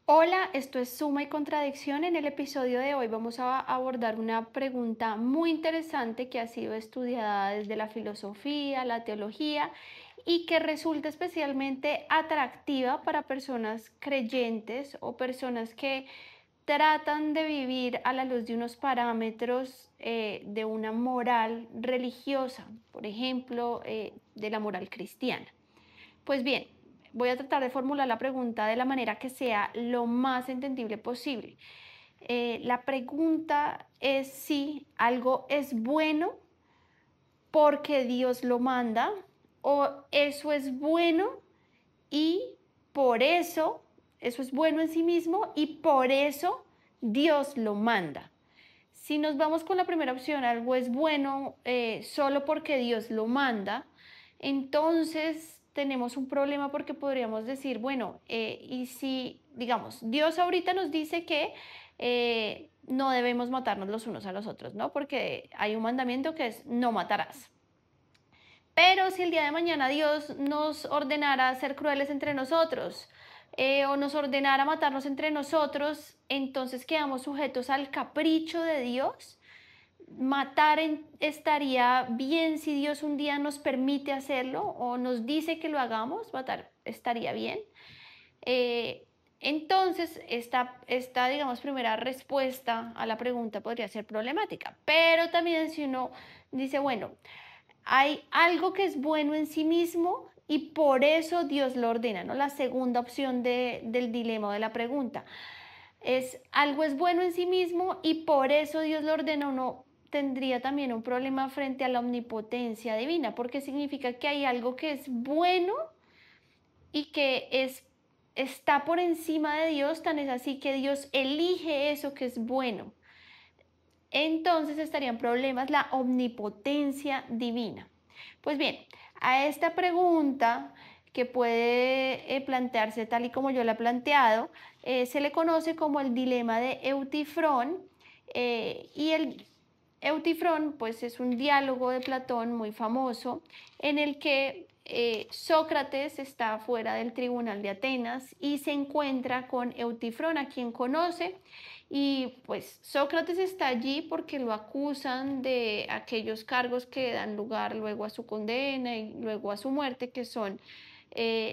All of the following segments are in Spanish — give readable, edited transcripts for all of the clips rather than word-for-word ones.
Hola, esto es Suma y Contradicción. En el episodio de hoy vamos a abordar una pregunta muy interesante que ha sido estudiada desde la filosofía, la teología y que resulta especialmente atractiva para personas creyentes o personas que tratan de vivir a la luz de unos parámetros de una moral religiosa, por ejemplo, de la moral cristiana. Pues bien, voy a tratar de formular la pregunta de la manera que sea lo más entendible posible. La pregunta es si algo es bueno porque Dios lo manda o eso es bueno y por eso es bueno en sí mismo y por eso Dios lo manda. Si nos vamos con la primera opción, algo es bueno solo porque Dios lo manda, entonces tenemos un problema porque podríamos decir, bueno, y si, digamos, Dios ahorita nos dice que no debemos matarnos los unos a los otros, ¿no? Porque hay un mandamiento que es no matarás. Pero si el día de mañana Dios nos ordenara ser crueles entre nosotros, o nos ordenara matarnos entre nosotros, entonces quedamos sujetos al capricho de Dios. Estaría bien si Dios un día nos permite hacerlo o nos dice que lo hagamos, matar estaría bien. Eh, entonces, esta, digamos, primera respuesta a la pregunta podría ser problemática, pero también si uno dice, bueno, hay algo que es bueno en sí mismo y por eso Dios lo ordena, ¿no? La segunda opción del dilema o de la pregunta es algo es bueno en sí mismo y por eso Dios lo ordena. Uno tendría también un problema frente a la omnipotencia divina, porque significa que hay algo que es bueno y que está por encima de Dios, tan es así que Dios elige eso que es bueno. Entonces estarían problemas la omnipotencia divina. Pues bien, a esta pregunta que puede plantearse tal y como yo la he planteado, se le conoce como el dilema de Eutifrón, y el Eutifrón pues es un diálogo de Platón muy famoso en el que Sócrates está fuera del tribunal de Atenas y se encuentra con Eutifrón, a quien conoce, y pues Sócrates está allí porque lo acusan de aquellos cargos que dan lugar luego a su condena y luego a su muerte, que son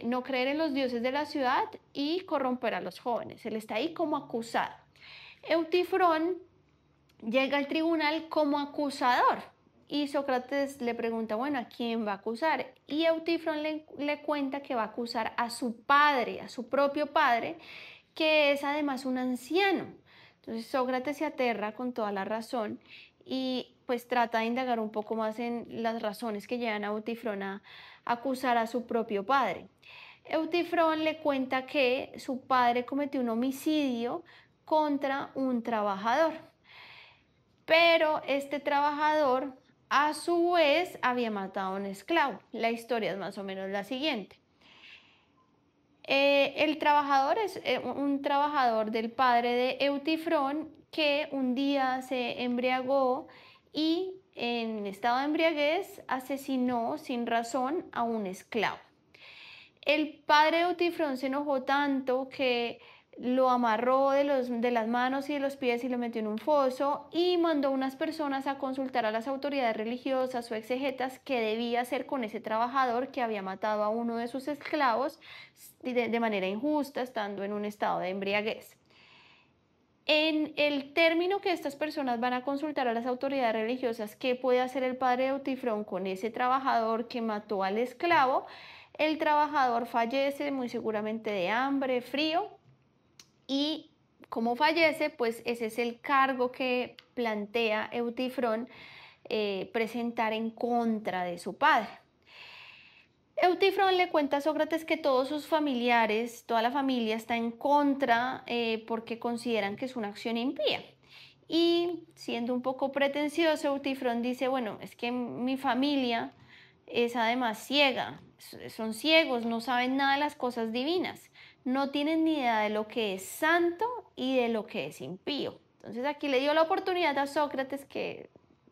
no creer en los dioses de la ciudad y corromper a los jóvenes. Él está ahí como acusado. Eutifrón llega al tribunal como acusador y Sócrates le pregunta, bueno, ¿a quién va a acusar? Y Eutifrón le cuenta que va a acusar a su padre, a su propio padre, que es además un anciano. Entonces Sócrates se aterra con toda la razón y pues trata de indagar un poco más en las razones que llevan a Eutifrón a acusar a su propio padre. Eutifrón le cuenta que su padre cometió un homicidio contra un trabajador, pero este trabajador a su vez había matado a un esclavo. La historia es más o menos la siguiente. El trabajador es un trabajador del padre de Eutifrón que un día se embriagó y en estado de embriaguez asesinó sin razón a un esclavo. El padre de Eutifrón se enojó tanto que lo amarró de las manos y de los pies y lo metió en un foso y mandó unas personas a consultar a las autoridades religiosas o exegetas qué debía hacer con ese trabajador que había matado a uno de sus esclavos de manera injusta, estando en un estado de embriaguez. En el término que estas personas van a consultar a las autoridades religiosas qué puede hacer el padre de Eutifrón con ese trabajador que mató al esclavo, el trabajador fallece muy seguramente de hambre, frío, y como fallece, pues ese es el cargo que plantea Eutifrón presentar en contra de su padre. Eutifrón le cuenta a Sócrates que todos sus familiares, toda la familia está en contra porque consideran que es una acción impía. Y siendo un poco pretencioso, Eutifrón dice, bueno, es que mi familia es además ciega, son ciegos, no saben nada de las cosas divinas, no tienen ni idea de lo que es santo y de lo que es impío. Entonces aquí le dio la oportunidad a Sócrates, que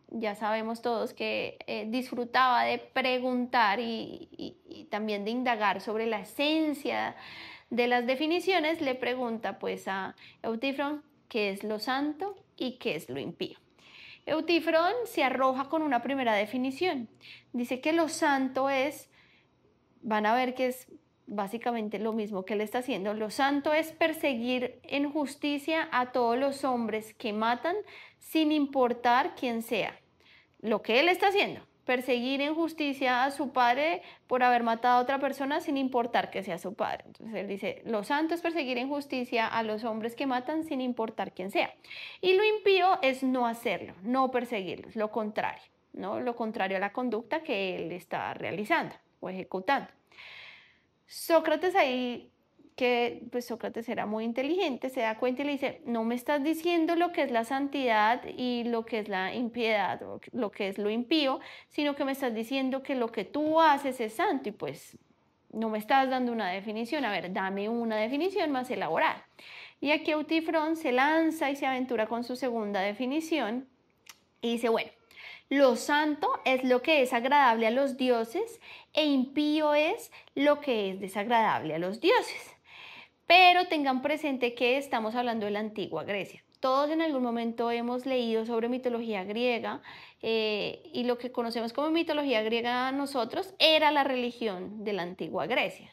ya sabemos todos que disfrutaba de preguntar y también de indagar sobre la esencia de las definiciones, le pregunta pues a Eutífron qué es lo santo y qué es lo impío. Eutífron se arroja con una primera definición. Dice que lo santo es, van a ver que es básicamente lo mismo que él está haciendo. Lo santo es perseguir en justicia a todos los hombres que matan sin importar quién sea. Lo que él está haciendo, perseguir en justicia a su padre por haber matado a otra persona sin importar que sea su padre. Entonces él dice, lo santo es perseguir en justicia a los hombres que matan sin importar quién sea. Y lo impío es no hacerlo, no perseguirlos, lo contrario, ¿no? Lo contrario a la conducta que él está realizando o ejecutando. Sócrates ahí, que pues Sócrates era muy inteligente, se da cuenta y le dice, no me estás diciendo lo que es la santidad y lo que es la impiedad o lo que es lo impío, sino que me estás diciendo que lo que tú haces es santo y pues no me estás dando una definición. A ver, dame una definición más elaborada. Y aquí Eutífron se lanza y se aventura con su segunda definición y dice, bueno, lo santo es lo que es agradable a los dioses e impío es lo que es desagradable a los dioses. Pero tengan presente que estamos hablando de la antigua Grecia. Todos en algún momento hemos leído sobre mitología griega y lo que conocemos como mitología griega nosotros era la religión de la antigua Grecia.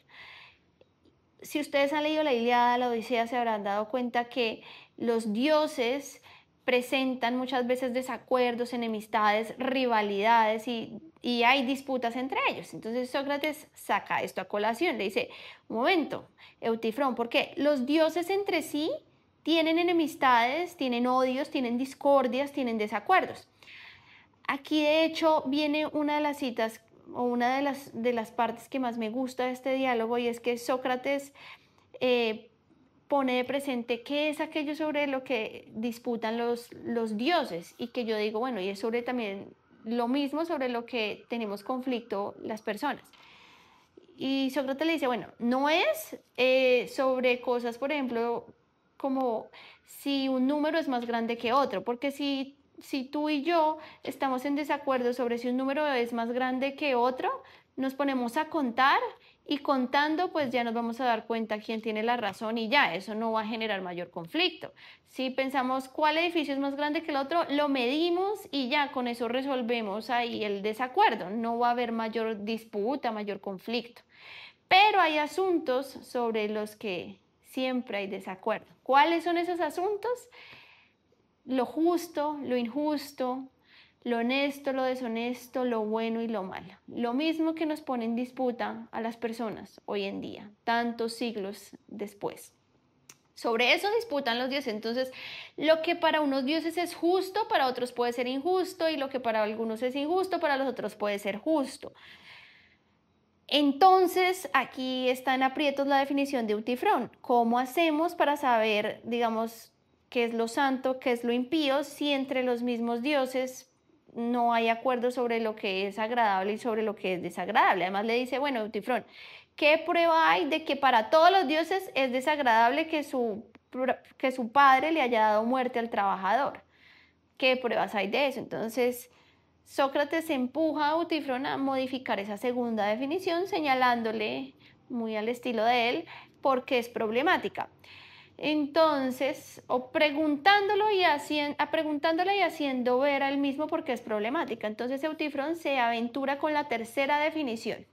Si ustedes han leído la Ilíada, la Odisea, se habrán dado cuenta que los dioses presentan muchas veces desacuerdos, enemistades, rivalidades y hay disputas entre ellos. Entonces Sócrates saca esto a colación, le dice, un momento, Eutífron, porque los dioses entre sí tienen enemistades, tienen odios, tienen discordias, tienen desacuerdos. Aquí de hecho viene una de las citas o una de las partes que más me gusta de este diálogo y es que Sócrates pone de presente qué es aquello sobre lo que disputan los dioses y que yo digo, bueno, y es sobre también lo mismo sobre lo que tenemos conflicto las personas. Y Sócrates le dice, bueno, no es sobre cosas, por ejemplo, como si un número es más grande que otro, porque si tú y yo estamos en desacuerdo sobre si un número es más grande que otro, nos ponemos a contar y contando pues ya nos vamos a dar cuenta quién tiene la razón y ya, eso no va a generar mayor conflicto. Si pensamos cuál edificio es más grande que el otro, lo medimos y ya con eso resolvemos ahí el desacuerdo, no va a haber mayor disputa, mayor conflicto. Pero hay asuntos sobre los que siempre hay desacuerdo. ¿Cuáles son esos asuntos? Lo justo, lo injusto, lo honesto, lo deshonesto, lo bueno y lo malo. Lo mismo que nos pone en disputa a las personas hoy en día, tantos siglos después. Sobre eso disputan los dioses. Entonces, lo que para unos dioses es justo, para otros puede ser injusto, y lo que para algunos es injusto, para los otros puede ser justo. Entonces, aquí está en aprietos la definición de Eutífron. ¿Cómo hacemos para saber, digamos, qué es lo santo, qué es lo impío, si entre los mismos dioses no hay acuerdo sobre lo que es agradable y sobre lo que es desagradable? Además le dice, bueno, Eutífron, ¿qué prueba hay de que para todos los dioses es desagradable que su padre le haya dado muerte al trabajador? ¿Qué pruebas hay de eso? Entonces, Sócrates empuja a Eutífron a modificar esa segunda definición, señalándole, muy al estilo de él, por qué es problemática. Entonces, o preguntándole y haciendo ver al mismo por qué es problemática. Entonces, Eutífron se aventura con la tercera definición.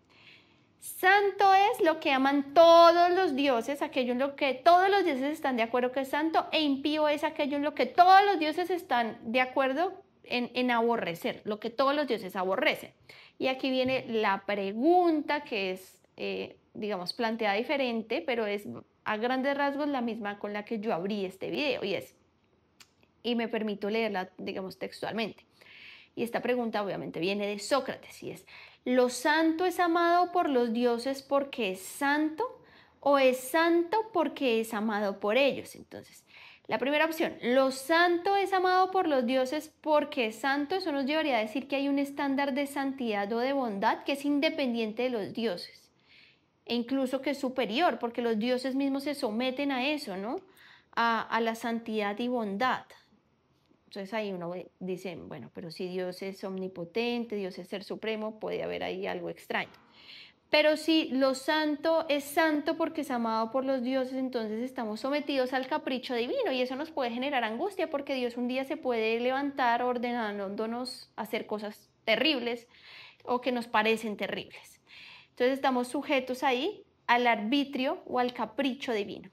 Santo es lo que aman todos los dioses, aquello en lo que todos los dioses están de acuerdo que es santo, e impío es aquello en lo que todos los dioses están de acuerdo en aborrecer, lo que todos los dioses aborrecen. Y aquí viene la pregunta que es, digamos, planteada diferente, pero es a grandes rasgos la misma con la que yo abrí este video, y me permito leerla, digamos, textualmente. Y esta pregunta obviamente viene de Sócrates y es, ¿lo santo es amado por los dioses porque es santo o es santo porque es amado por ellos? Entonces, la primera opción, lo santo es amado por los dioses porque es santo, eso nos llevaría a decir que hay un estándar de santidad o de bondad que es independiente de los dioses e incluso que es superior, porque los dioses mismos se someten a eso, ¿no? A la santidad y bondad. Entonces ahí uno dice, bueno, pero si Dios es omnipotente, Dios es ser supremo, puede haber ahí algo extraño. Pero si lo santo es santo porque es amado por los dioses, entonces estamos sometidos al capricho divino y eso nos puede generar angustia porque Dios un día se puede levantar ordenándonos hacer cosas terribles o que nos parecen terribles. Entonces estamos sujetos ahí al arbitrio o al capricho divino.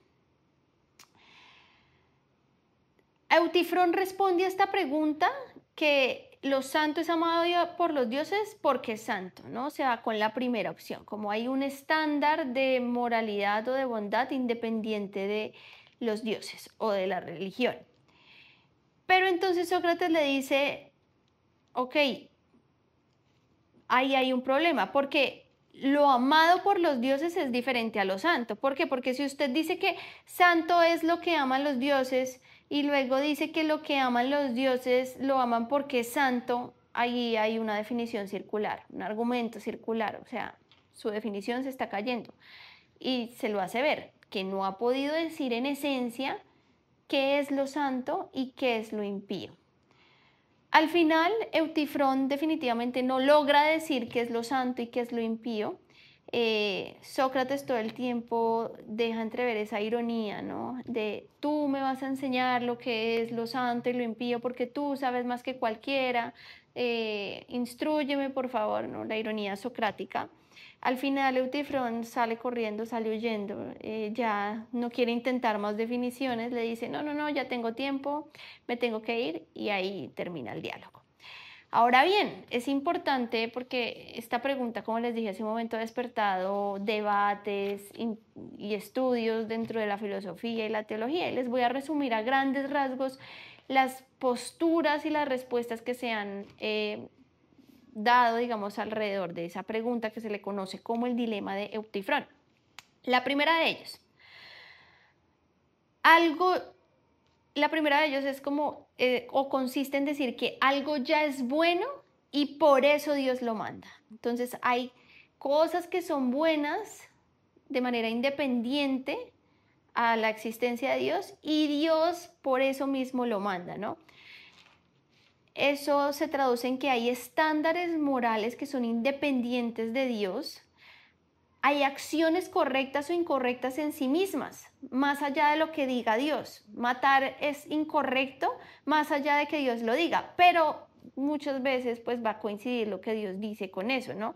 Eutifrón responde a esta pregunta que lo santo es amado por los dioses porque es santo, ¿no? O sea, con la primera opción, como hay un estándar de moralidad o de bondad independiente de los dioses o de la religión. Pero entonces Sócrates le dice, ok, ahí hay un problema, porque lo amado por los dioses es diferente a lo santo. ¿Por qué? Porque si usted dice que santo es lo que aman los dioses y luego dice que lo que aman los dioses lo aman porque es santo, ahí hay una definición circular, un argumento circular, o sea, su definición se está cayendo y se lo hace ver, que no ha podido decir en esencia qué es lo santo y qué es lo impío. Al final, Eutifrón definitivamente no logra decir qué es lo santo y qué es lo impío. Sócrates todo el tiempo deja entrever esa ironía, ¿no? De tú me vas a enseñar lo que es lo santo y lo impío porque tú sabes más que cualquiera, instrúyeme por favor, ¿no? La ironía socrática. Al final Eutifrón sale corriendo, sale huyendo, ya no quiere intentar más definiciones, le dice, no, no, no, ya tengo tiempo, me tengo que ir y ahí termina el diálogo. Ahora bien, es importante porque esta pregunta, como les dije hace un momento, ha despertado debates y estudios dentro de la filosofía y la teología. Y les voy a resumir a grandes rasgos las posturas y las respuestas que se han dado, digamos, alrededor de esa pregunta que se le conoce como el dilema de Eutifrón. La primera de ellos, la primera de ellos es como, o consiste en decir que algo ya es bueno y por eso Dios lo manda. Entonces hay cosas que son buenas de manera independiente a la existencia de Dios y Dios por eso mismo lo manda, ¿no? Eso se traduce en que hay estándares morales que son independientes de Dios. Hay acciones correctas o incorrectas en sí mismas, más allá de lo que diga Dios. Matar es incorrecto, más allá de que Dios lo diga, pero muchas veces pues va a coincidir lo que Dios dice con eso, ¿no?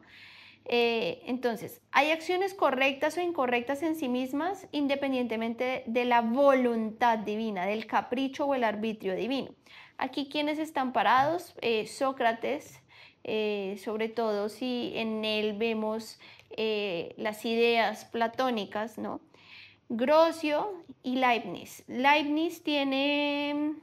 Entonces, hay acciones correctas o incorrectas en sí mismas, independientemente de la voluntad divina, del capricho o el arbitrio divino. Aquí quienes están parados, Sócrates, sobre todo si en él vemos las ideas platónicas, ¿no? Grocio y Leibniz. Leibniz tiene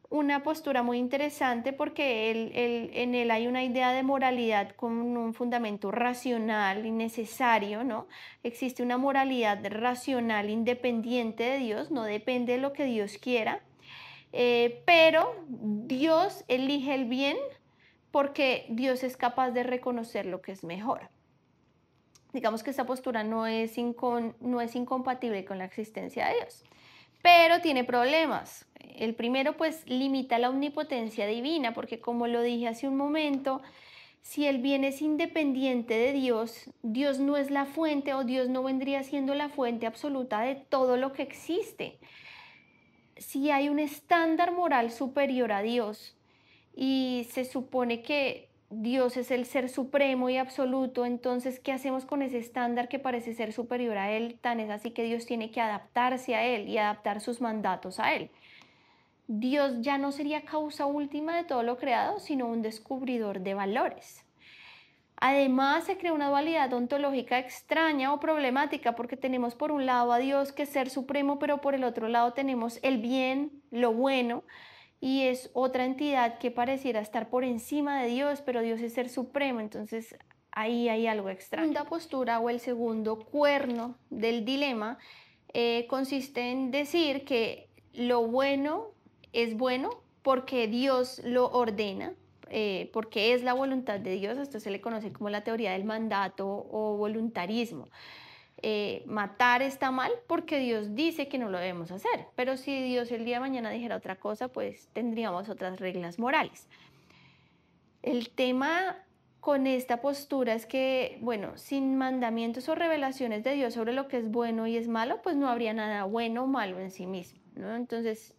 una postura muy interesante porque en él hay una idea de moralidad con un fundamento racional y necesario, ¿no? Existe una moralidad racional independiente de Dios, no depende de lo que Dios quiera, pero Dios elige el bien porque Dios es capaz de reconocer lo que es mejor. Digamos que esta postura no es incompatible con la existencia de Dios, pero tiene problemas. El primero, pues, limita la omnipotencia divina, porque como lo dije hace un momento, si el bien es independiente de Dios, Dios no es la fuente o Dios no vendría siendo la fuente absoluta de todo lo que existe. Si hay un estándar moral superior a Dios y se supone que Dios es el ser supremo y absoluto, entonces, ¿qué hacemos con ese estándar que parece ser superior a Él? Tan es así que Dios tiene que adaptarse a Él y adaptar sus mandatos a Él. Dios ya no sería causa última de todo lo creado, sino un descubridor de valores. Además, se crea una dualidad ontológica extraña o problemática porque tenemos por un lado a Dios que es ser supremo, pero por el otro lado tenemos el bien, lo bueno, y es otra entidad que pareciera estar por encima de Dios, pero Dios es ser supremo, entonces ahí hay algo extraño. La segunda postura o el segundo cuerno del dilema consiste en decir que lo bueno es bueno porque Dios lo ordena, porque es la voluntad de Dios. Esto se le conoce como la teoría del mandato o voluntarismo. Matar está mal porque Dios dice que no lo debemos hacer, pero si Dios el día de mañana dijera otra cosa, pues tendríamos otras reglas morales. El tema con esta postura es que, bueno, sin mandamientos o revelaciones de Dios sobre lo que es bueno y es malo, pues no habría nada bueno o malo en sí mismo, ¿no? Entonces,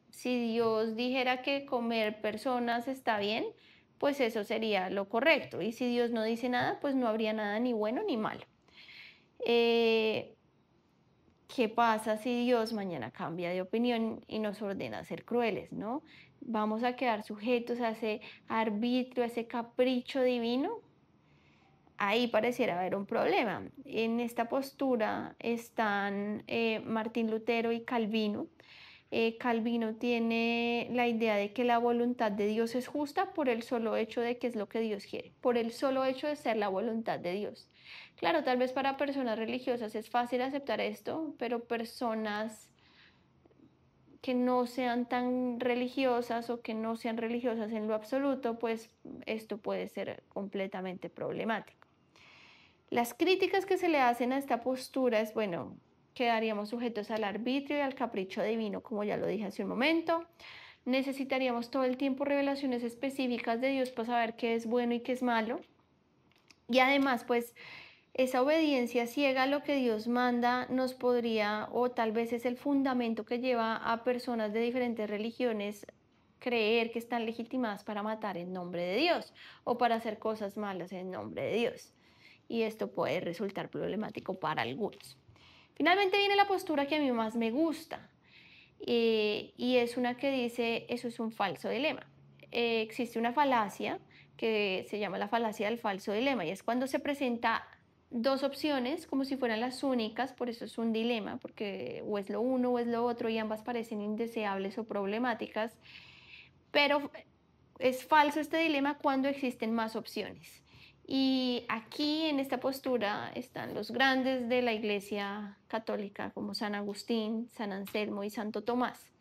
si Dios dijera que comer personas está bien, pues eso sería lo correcto. Y si Dios no dice nada, pues no habría nada ni bueno ni malo. Eh, ¿Qué pasa si Dios mañana cambia de opinión y nos ordena ser crueles, no? ¿Vamos a quedar sujetos a ese arbitrio, a ese capricho divino? Ahí pareciera haber un problema. En esta postura están Martín Lutero y Calvino. Calvino tiene la idea de que la voluntad de Dios es justa por el solo hecho de que es lo que Dios quiere, por el solo hecho de ser la voluntad de Dios. Claro, tal vez para personas religiosas es fácil aceptar esto, pero personas que no sean tan religiosas o que no sean religiosas en lo absoluto, pues esto puede ser completamente problemático. Las críticas que se le hacen a esta postura es, bueno, quedaríamos sujetos al arbitrio y al capricho divino, como ya lo dije hace un momento. Necesitaríamos todo el tiempo revelaciones específicas de Dios para saber qué es bueno y qué es malo. Y además, pues, esa obediencia ciega a lo que Dios manda nos podría, o tal vez es el fundamento que lleva a personas de diferentes religiones creer que están legitimadas para matar en nombre de Dios o para hacer cosas malas en nombre de Dios. Y esto puede resultar problemático para algunos. Finalmente viene la postura que a mí más me gusta, y es una que dice, eso es un falso dilema. Existe una falacia que se llama la falacia del falso dilema, y es cuando se presenta dos opciones como si fueran las únicas, por eso es un dilema, porque o es lo uno o es lo otro y ambas parecen indeseables o problemáticas, pero es falso este dilema cuando existen más opciones. Y aquí en esta postura están los grandes de la Iglesia Católica como San Agustín, San Anselmo y Santo Tomás.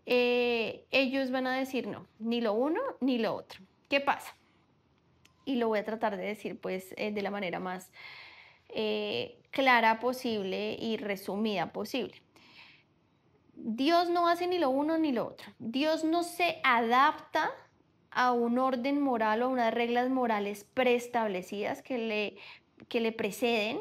Ellos van a decir no, ni lo uno ni lo otro. ¿Qué pasa? Y lo voy a tratar de decir pues de la manera más clara posible y resumida posible. Dios no hace ni lo uno ni lo otro. Dios no se adapta a un orden moral o a unas reglas morales preestablecidas que le preceden,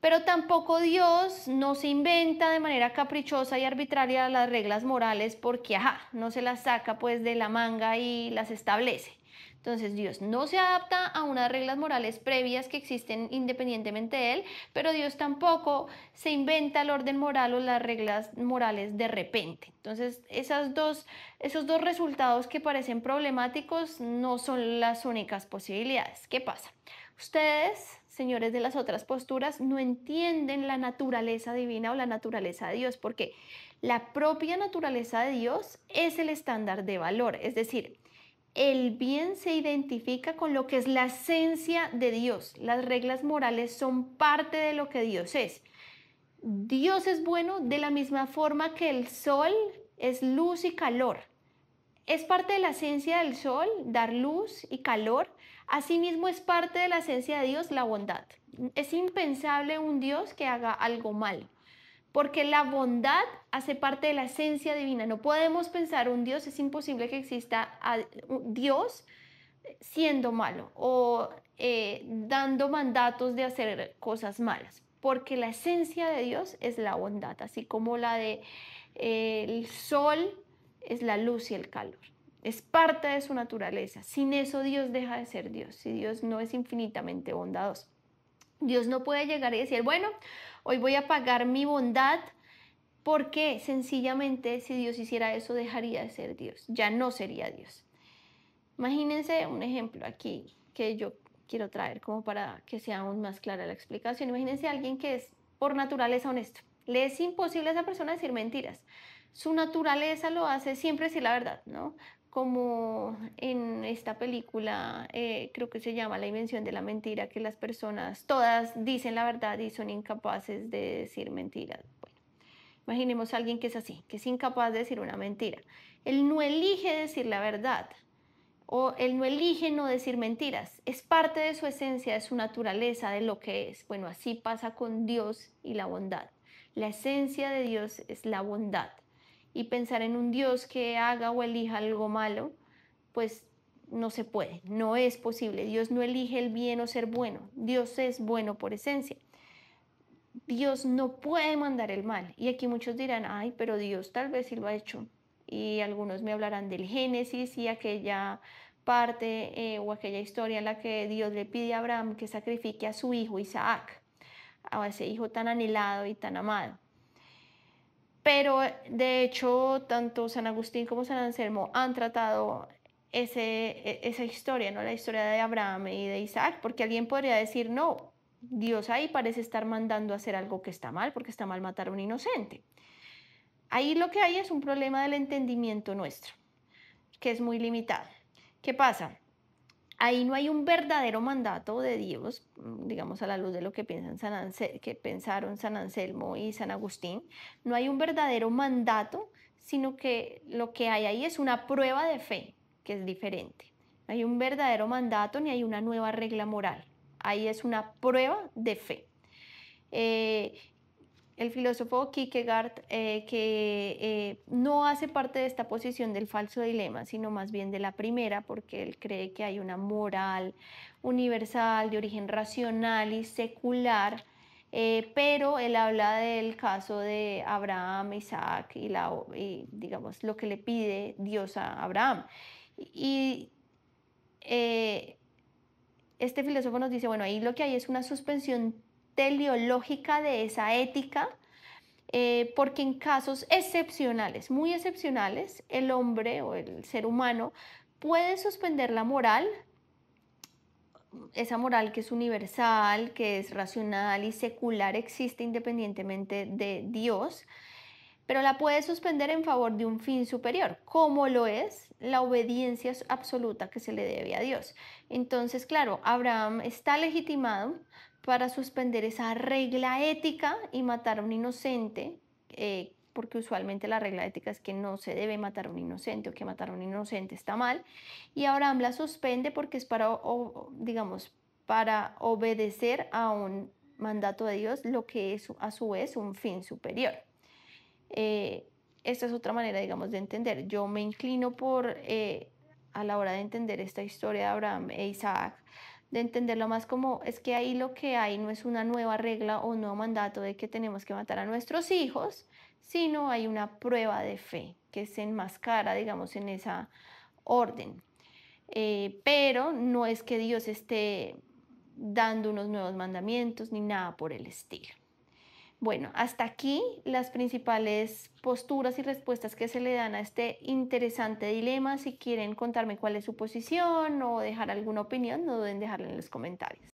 pero tampoco Dios no se inventa de manera caprichosa y arbitraria las reglas morales porque, ajá, no se las saca pues de la manga y las establece. Entonces Dios no se adapta a unas reglas morales previas que existen independientemente de él, pero Dios tampoco se inventa el orden moral o las reglas morales de repente. Entonces esos dos resultados que parecen problemáticos no son las únicas posibilidades. ¿Qué pasa? Ustedes, señores de las otras posturas, no entienden la naturaleza divina o la naturaleza de Dios, porque la propia naturaleza de Dios es el estándar de valor, es decir, el bien se identifica con lo que es la esencia de Dios. Las reglas morales son parte de lo que Dios es. Dios es bueno de la misma forma que el sol es luz y calor. Es parte de la esencia del sol dar luz y calor. Asimismo es parte de la esencia de Dios la bondad. Es impensable un Dios que haga algo mal, porque la bondad hace parte de la esencia divina. No podemos pensar un Dios, es imposible que exista un Dios siendo malo o dando mandatos de hacer cosas malas, porque la esencia de Dios es la bondad, así como la de el sol es la luz y el calor. Es parte de su naturaleza. Sin eso Dios deja de ser Dios, si Dios no es infinitamente bondadoso. Dios no puede llegar y decir, bueno, hoy voy a pagar mi bondad, porque sencillamente si Dios hiciera eso dejaría de ser Dios, ya no sería Dios. Imagínense un ejemplo aquí que yo quiero traer como para que sea aún más clara la explicación. Imagínense a alguien que es por naturaleza honesto. Le es imposible a esa persona decir mentiras. Su naturaleza lo hace siempre decir la verdad, ¿no? Como en esta película, creo que se llama La invención de la mentira, que las personas todas dicen la verdad y son incapaces de decir mentiras. Bueno, imaginemos a alguien que es así, que es incapaz de decir una mentira. Él no elige decir la verdad, o él no elige no decir mentiras, es parte de su esencia, de su naturaleza, de lo que es. Bueno, así pasa con Dios y la bondad. La esencia de Dios es la bondad. Y pensar en un Dios que haga o elija algo malo, pues no se puede, no es posible. Dios no elige el bien o ser bueno. Dios es bueno por esencia. Dios no puede mandar el mal. Y aquí muchos dirán, ay, pero Dios tal vez sí lo ha hecho. Y algunos me hablarán del Génesis y aquella parte o aquella historia en la que Dios le pide a Abraham que sacrifique a su hijo Isaac, a ese hijo tan anhelado y tan amado. Pero de hecho, tanto San Agustín como San Anselmo han tratado esa historia, ¿no? La historia de Abraham y de Isaac, porque alguien podría decir, no, Dios ahí parece estar mandando a hacer algo que está mal, porque está mal matar a un inocente. Ahí lo que hay es un problema del entendimiento nuestro, que es muy limitado. ¿Qué pasa? Ahí no hay un verdadero mandato de Dios, digamos a la luz de lo que que pensaron San Anselmo y San Agustín, no hay un verdadero mandato, sino que lo que hay ahí es una prueba de fe, que es diferente. No hay un verdadero mandato ni hay una nueva regla moral. Ahí es una prueba de fe. Eh, el filósofo Kierkegaard, que no hace parte de esta posición del falso dilema, sino más bien de la primera, porque él cree que hay una moral universal de origen racional y secular, pero él habla del caso de Abraham, Isaac y digamos lo que le pide Dios a Abraham. Y eh, este filósofo nos dice, bueno, ahí lo que hay es una suspensión teleológica de esa ética, porque en casos excepcionales, muy excepcionales, el hombre o el ser humano puede suspender la moral, esa moral que es universal, que es racional y secular, existe independientemente de Dios, pero la puede suspender en favor de un fin superior, como lo es la obediencia absoluta que se le debe a Dios. Entonces, claro, Abraham está legitimado para suspender esa regla ética y matar a un inocente, porque usualmente la regla ética es que no se debe matar a un inocente o que matar a un inocente está mal, y Abraham la suspende porque es para, digamos, para obedecer a un mandato de Dios, lo que es a su vez un fin superior. Eh, Esta es otra manera, digamos, de entender. Yo me inclino a la hora de entender esta historia de Abraham e Isaac, de entenderlo más como es que ahí lo que hay no es una nueva regla o un nuevo mandato de que tenemos que matar a nuestros hijos, sino hay una prueba de fe que se enmascara, digamos, en esa orden. Pero no es que Dios esté dando unos nuevos mandamientos ni nada por el estilo. Bueno, hasta aquí las principales posturas y respuestas que se le dan a este interesante dilema. Si quieren contarme cuál es su posición o dejar alguna opinión, no duden en dejarla en los comentarios.